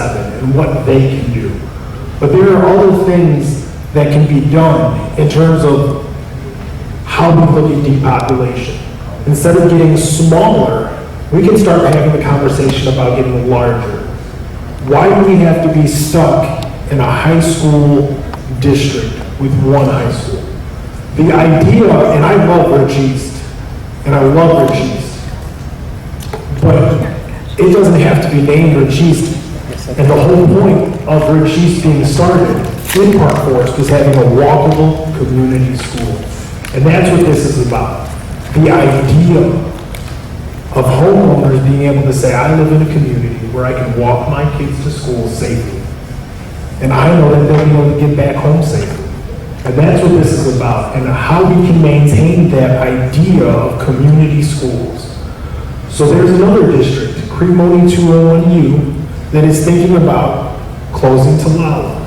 227 and what they can do. But there are other things that can be done in terms of how we look at depopulation. Instead of getting smaller, we can start having the conversation about getting larger. Why do we have to be stuck in a high school district with one high school? The idea, and I love Rich East, and I love Rich East, but it doesn't have to be named Rich East. And the whole point of Rich East being started in Park Forest was having a walkable community school. And that's what this is about. The idea of homeowners being able to say, I live in a community where I can walk my kids to school safely. And I know that they'll be able to get back home safely. And that's what this is about, and how we can maintain that idea of community schools. So there's another district, Cremoni 201U, that is thinking about closing Talala,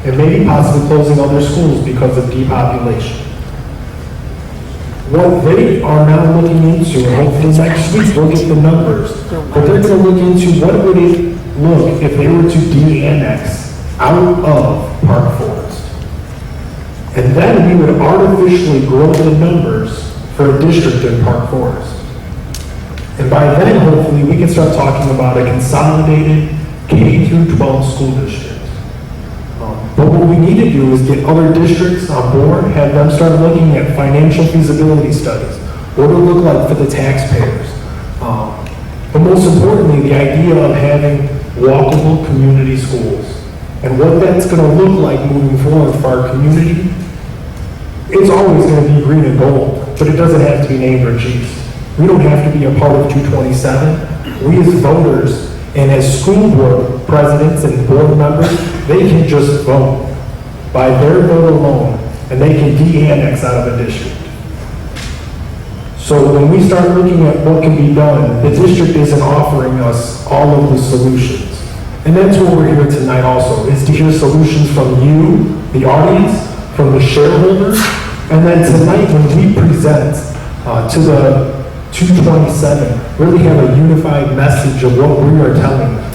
and maybe possibly closing other schools because of depopulation. What they are now looking into, and hopefully next week we'll get the numbers, but they're going to look into what would it look if they were to de-annex out of Park Forest. And then we would artificially grow the numbers for a district in Park Forest. And by then, hopefully, we can start talking about a consolidated K through 12 school district. But what we need to do is get other districts on board, have them start looking at financial feasibility studies, what it will look like for the taxpayers. But most importantly, the idea of having walkable community schools and what that's going to look like moving forward for our community. It's always going to be green and gold, but it doesn't have to be named Rich East. We don't have to be a part of 227. We as voters and as school board presidents and board members, they can just vote by their vote alone, and they can de-annex out of a district. So when we start looking at what can be done, the district isn't offering us all of the solutions. And that's what we're here tonight also, is to hear solutions from you, the audience, from the shareholders, and then tonight when we present to the 227, really have a unified message of what we are telling them.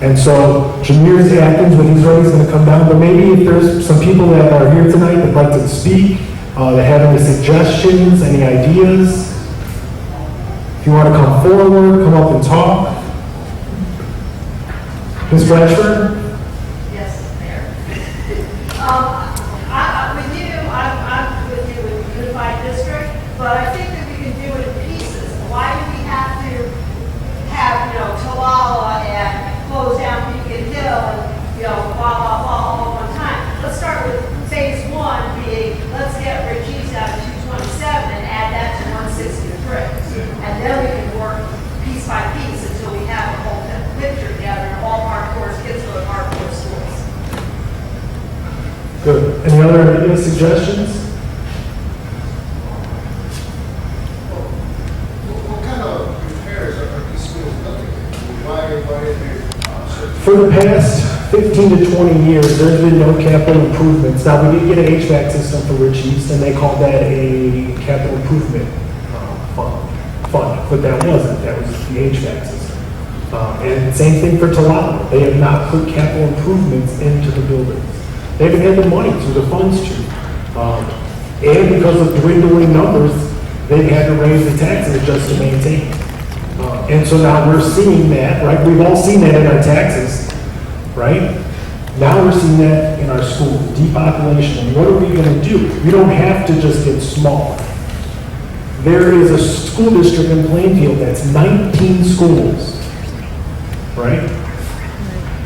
And so Jameer Atkins, when he's ready, is going to come down, but maybe if there's some people that are here tonight that like to speak, that have any suggestions, any ideas, if you want to come forward, come up and talk. Ms. Blatchford? Yes, Mayor. I'm with you with the unified district, but I think that we can do it in pieces. Why do we have to have, Talala and close down Beacon Hill and, blah, blah, blah, all at one time? Let's start with phase one being, let's get Rich East out of 227 and add that to 163. And then we can work piece by piece until we have a whole picture together, and all Park Forest kids go to Park Forest schools. Good. Any other ideas, suggestions? What kind of repairs are these schools looking at? Why are they? For the past 15 to 20 years, there's been no capital improvements. Now, we did get an HVAC system for Rich East, and they called that a capital improvement fund, but that wasn't. That was the HVAC system. And same thing for Talala. They have not put capital improvements into the buildings. They haven't had the money through the funds to. And because of dwindling numbers, they've had to raise the taxes just to maintain. And so now we're seeing that, right? We've all seen that in our taxes, right? Now we're seeing that in our schools, depopulation. And what are we going to do? We don't have to just get smaller. There is a school district in Plainfield that's 19 schools, right?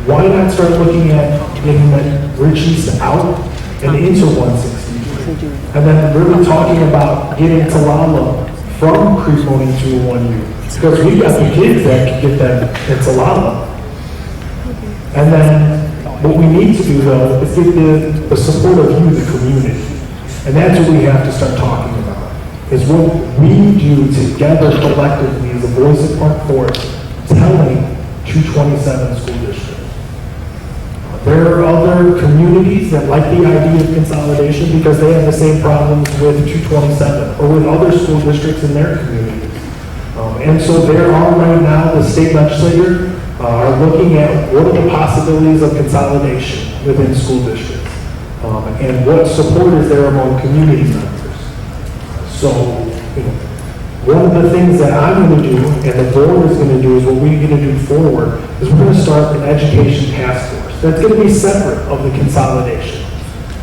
Why not start looking at getting that Rich East out and into 160? And then really talking about getting Talala from Cremoni to 1U. Because we've got the kids that can get them in Talala. And then what we need to do though is get the support of you, the community. And that's what we have to start talking about. Is what we do together collectively as a voice of Park Forest telling 227 school districts. There are other communities that like the idea of consolidation because they have the same problems with 227 or with other school districts in their communities. And so there are right now, the state legislature are looking at what are the possibilities of consolidation within school districts, and what support is there among community members. So, you know, one of the things that I'm going to do, and the board is going to do, is what we're going to do forward, is we're going to start an education task force. That's going to be separate of the consolidation.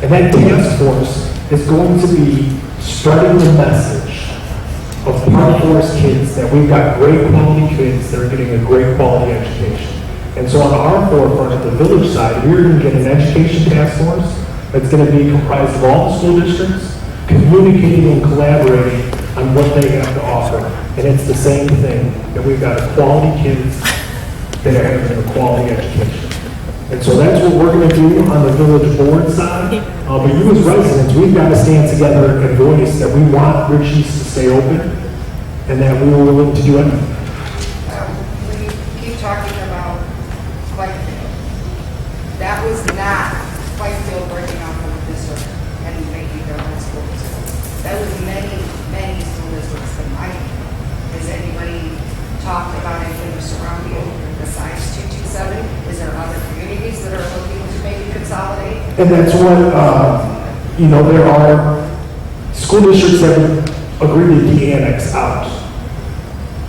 And that task force is going to be spreading the message of Park Forest kids that we've got great quality kids that are getting a great quality education. And so on our forefront at the village side, we're going to get an education task force that's going to be comprised of all the school districts, communicating and collaborating on what they have to offer. And it's the same thing, that we've got quality kids that are having a quality education. And so that's what we're going to do on the village board side. But you as residents, we've got to stand together and voice that we want Rich East to stay open and that we were willing to do anything. We keep talking about Whitefield. That was not Whitefield breaking off from the district and making their own school district. That was many, many school districts combining. Has anybody talked about anything surrounding it besides 227? Is there other communities that are looking to maybe consolidate? And that's what, you know, there are school districts that agree to de-annex out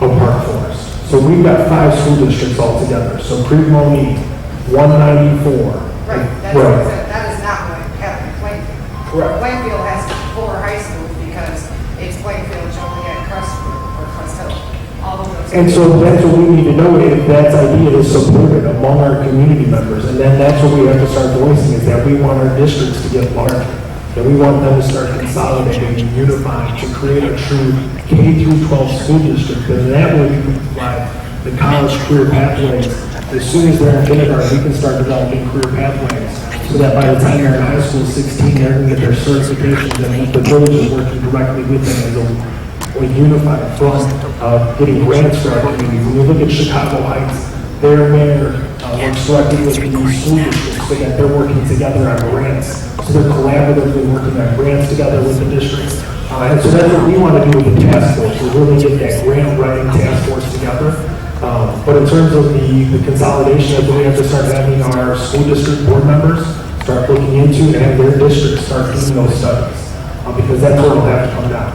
of Park Forest. So we've got 5 school districts altogether. So Creek-Monique, 194. Right, that is not what happened in Plainfield. Correct. Plainfield has 4 high schools because it's Plainfield, Joliet, Crestwood, or Crest Hill. All of those. And so that's what we need to know, if that idea is supported among our community members. And then that's what we have to start voicing, is that we want our districts to get larger. That we want them to start consolidating and unifying to create a true K-12 school district. And that way we can provide the college career pathways. As soon as they're in kindergarten, we can start developing career pathways so that by the time they're in high school, 16, they're going to get their certifications, and the village is working directly with them as a unified front of getting grants for our community. When you look at Chicago Heights, their mayor works directly with the school districts so that they're working together on grants. So they're collaboratively working on grants together with the districts. And so that's what we want to do with the task force. We really get that grant writing task force together. But in terms of the consolidation, that's what we have to start having our school district board members start looking into, and have their districts start doing those studies. Because that's where it'll have to come down.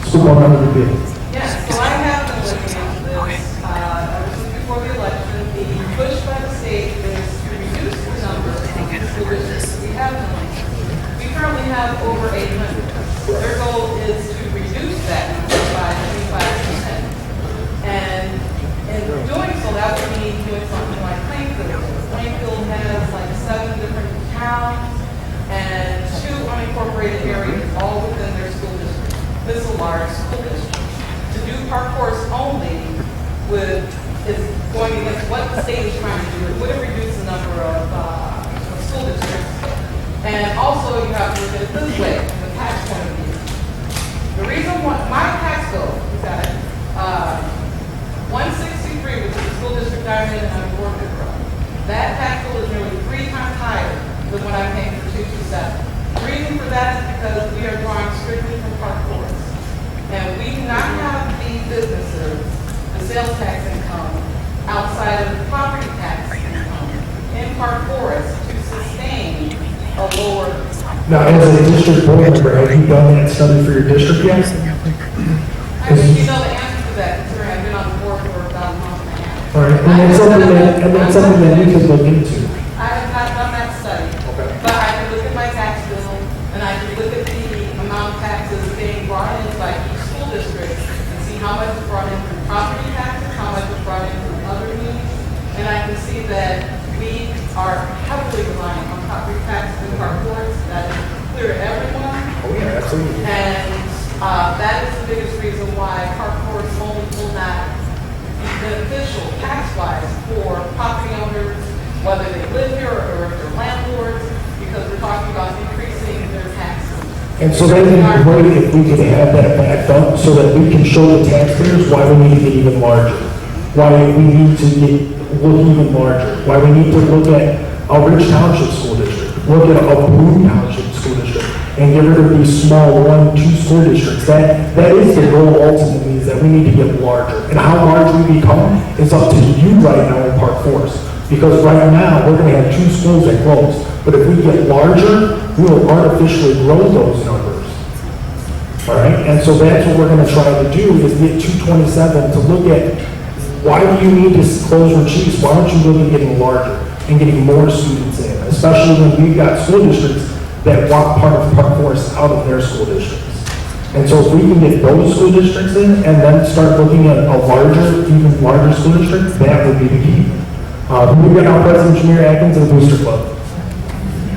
School board member to be. Yes, so I have been looking into this, ever since before the election. The push by the state is to reduce the number of school districts we have in Lincoln. We currently have over 800. Their goal is to reduce that number by 25%. And in doing so, that would mean doing something like Plainfield. Plainfield has like 7 different towns and 2 unincorporated areas, all within their school district. This is a large school district. To do Park Forest only is going against what the state is trying to do. It would have reduced the number of school districts. And also, you have to look at it this way, from the tax point of view. The reason why my tax bill is at 163, which is the school district I'm in and I'm working from. That tax bill is nearly 3 times higher than what I'm paying for 227. The reason for that is because we are drawing strictly from Park Forest. And we do not have the businesses, the sales tax income, outside of the property tax income in Park Forest to sustain a lower. Now, as a district board member, have you done that study for your district yet? I think you know the answer to that, considering I've been on the board for about a month and a half. All right, and that's something that we could look into. I have not done that study. Okay. But I can look at my tax bill, and I can look at the amount of taxes being brought in by each school district, and see how much is brought in from property taxes, how much is brought in from other means, and I can see that we are heavily relying on property taxes in Park Forest. That is clear to everyone. Oh, yeah, absolutely. And that is the biggest reason why Park Forest only will not be beneficial tax-wise for property owners, whether they live here or if they're landlords, because we're talking about increasing their taxes. And so then it'd be great if we could have that backed up so that we can show the taxpayers why we need to get even larger, why we need to look even larger, why we need to look at a Rich Township school district, look at a Blue Township school district, and get rid of these small 1-2 school districts. That is the goal ultimately, is that that we need to get larger. And how large we become is up to you right now in Park Forest. Because right now, we're gonna have 2 schools that close. But if we get larger, we will artificially grow those numbers. All right, and so that's what we're gonna try to do, is get 227 to look at, why do you need to close Rachis? Why aren't you looking at getting larger and getting more students in? Especially when we've got school districts that want part of Park Forest out of their school districts. And so if we can get those school districts in and then start looking at a larger, even larger school district, that would be the key. We've got our President Jameer Atkins of the Booster Club.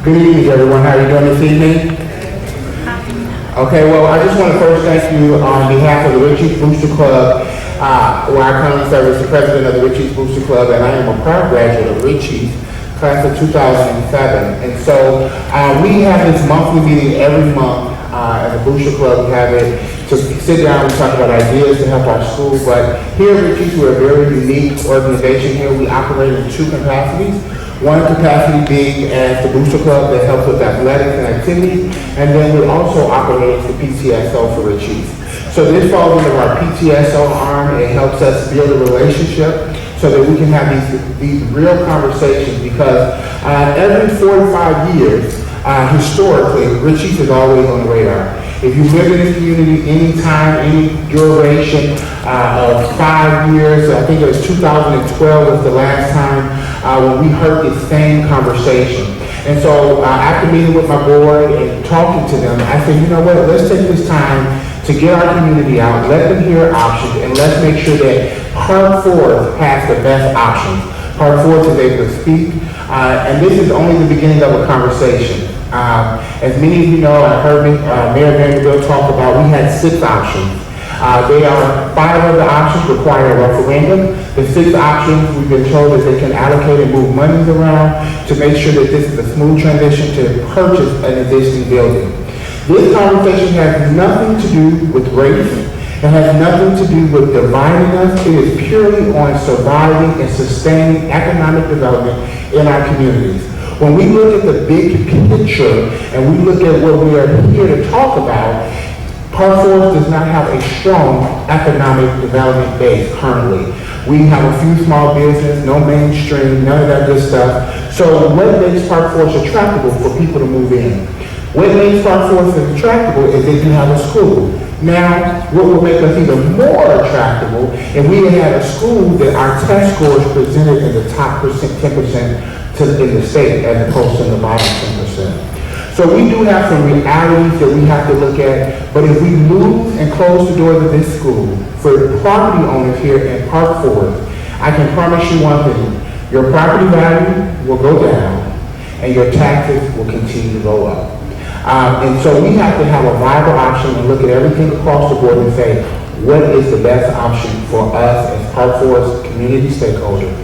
Good evening, everyone. How are you doing this evening? Okay, well, I just want to first thank you on behalf of the Richie's Booster Club, where I currently serve as the president of the Richie's Booster Club, and I am a proud graduate of Richie's, class of 2007. And so we have this monthly meeting every month at the Booster Club. We have it to sit down and talk about ideas to help our school. But here at Richie's, we're a very unique organization here. We operate in 2 capacities. One capacity being as the Booster Club that helps with athletics and activities, and then we also operate as the PTSO for Richie's. So this falls under our PTSO arm. It helps us build a relationship so that we can have these real conversations, because every 4 to 5 years, historically, Richie's is always on the radar. If you live in the community any time, any duration of 5 years, I think it was 2012 was the last time when we heard the same conversation. And so after meeting with my board and talking to them, I said, you know what, let's take this time to get our community out, let them hear options, and let's make sure that Park Forest has the best options. Park Forest is able to speak, and this is only the beginning of a conversation. As many of you know, I heard Mayor Vanderbilt talk about, we had 6 options. They are 5 of the options require a referendum. The 6th options, we've been told that they can allocate and move monies around to make sure that this is a smooth transition to purchase an existing building. This conversation has nothing to do with race. It has nothing to do with dividing us. It is purely on surviving and sustaining economic development in our communities. When we look at the big picture and we look at what we are here to talk about, Park Forest does not have a strong economic development base currently. We have a few small business, no mainstream, none of that good stuff. So what makes Park Forest attractive for people to move in? What makes Park Forest attractive is if you have a school. Now, what will make us even more attractive if we had a school that our test scores presented in the top 10% in the state as opposed to the bottom 10%. So we do have some realities that we have to look at, but if we lose and close the doors of this school for property owners here in Park Forest, I can promise you one thing, your property value will go down and your taxes will continue to go up. And so we have to have a viable option and look at everything across the board and say, what is the best option for us as Park Forest community stakeholders?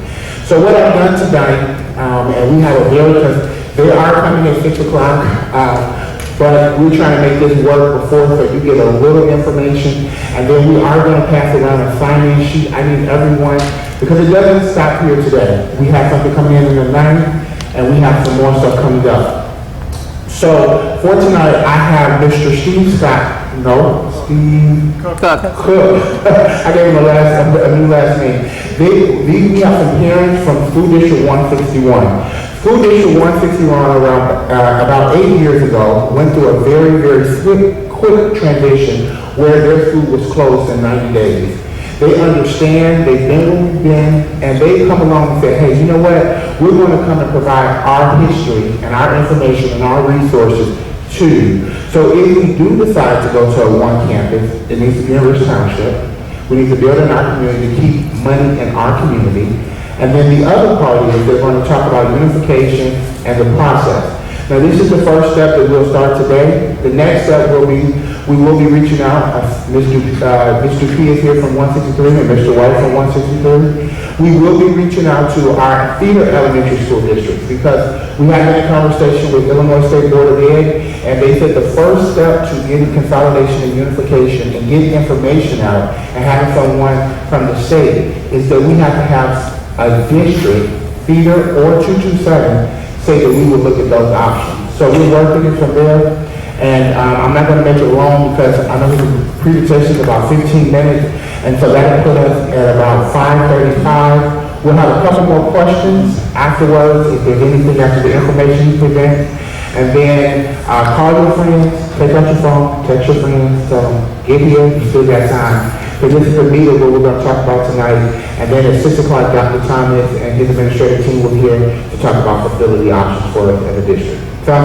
So what I've done tonight, and we have a very, because they are coming at 6 o'clock, but we're trying to make this work before so you get a little information, and then we are going to pass around a sign-in sheet. I need everyone, because it doesn't stop here today. We have something coming in the 9th, and we have some more stuff coming up. So for tonight, I have Mr. Steve Scott. No, Steve Cook. I gave him a new last name. We have some parents from School District 161. School District 161 around about 8 years ago went through a very, very quick transition where their school was closed in 90 days. They understand, they've been where we've been, and they come along and say, hey, you know what? We're going to come and provide our history and our information and our resources to you. So if we do decide to go to one campus, it needs to be in Rich Township. We need to build in our community, keep money in our community. And then the other part is they're going to talk about unification and the process. Now this is the first step that we'll start today. The next step will be, we will be reaching out, Mr. P is here from 163 and Mr. White from 163. We will be reaching out to our feeder elementary school districts because we had a conversation with Illinois State Board of Ed, and they said the first step to getting consolidation and unification and getting information out and having someone from the state is that we have to have a district, feeder or 227, say that we would look at those options. So we're working it from there, and I'm not going to make it long because I know the presentation is about 15 minutes, And so that'll put us at about 5:35. We'll have a couple more questions afterwards, if there's anything after the information you present. And then, call your friends, take out your phone, text your friends, tell them, get here, you still got time. So this is the meeting where we're gonna talk about tonight. And then at 6 o'clock, Dr. Thomas and his administrative team will be here to talk about facility options for us as a district. So